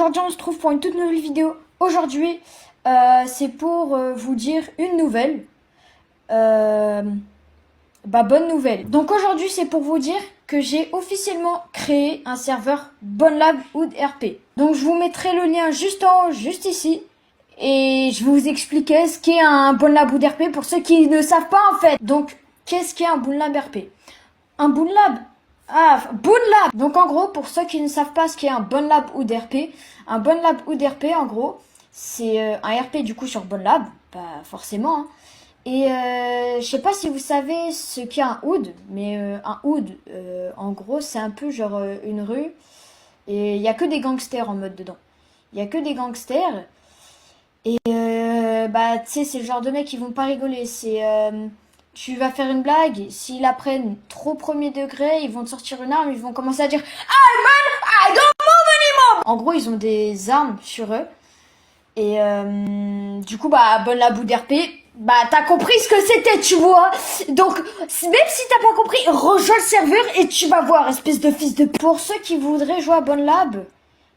aujourd'hui on se trouve pour une toute nouvelle vidéo. Aujourd'hui, c'est pour vous dire une nouvelle. Bonne nouvelle. Donc aujourd'hui, c'est pour vous dire que j'ai officiellement créé un serveur BonLab Hood RP. Donc je vous mettrai le lien juste en haut, juste ici. Et je vais vous expliquer ce qu'est un BonLab Hood RP pour ceux qui ne savent pas en fait. Donc, qu'est-ce qu'est un BonLab RP? Un BonLab. BonLab. Donc en gros, pour ceux qui ne savent pas ce qu'est un BonLab Hood RP, un BonLab Hood RP en gros, c'est un RP du coup sur BonLab, pas forcément. Hein. Et je sais pas si vous savez ce qu'est un hood, mais un hood, en gros, c'est un peu genre une rue et il y a que des gangsters en mode dedans. Il y a que des gangsters et tu sais, c'est le genre de mecs qui vont pas rigoler. C'est tu vas faire une blague, s'ils la prennent trop premier degré, ils vont te sortir une arme, ils vont commencer à dire "Hey man, I don't move anymore." En gros, ils ont des armes sur eux. Et du coup, BonLab Hood RP, t'as compris ce que c'était, tu vois. Donc, même si t'as pas compris, rejoins le serveur et tu vas voir, espèce de fils de... Pour ceux qui voudraient jouer à BonLab,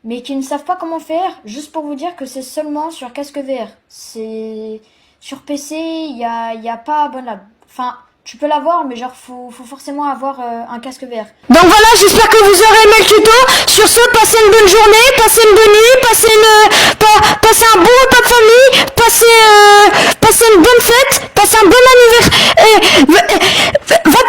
mais qui ne savent pas comment faire, juste pour vous dire que c'est seulement sur casque VR. C'est... Sur PC, il y a pas BonLab. Enfin, tu peux l'avoir, mais genre, faut forcément avoir un casque VR. Donc voilà, j'espère que vous aurez aimé le tuto. Sur ce, passez une bonne journée, passez une bonne nuit, passez un bon repas de famille, passez une bonne fête, passez un bon anniversaire. Va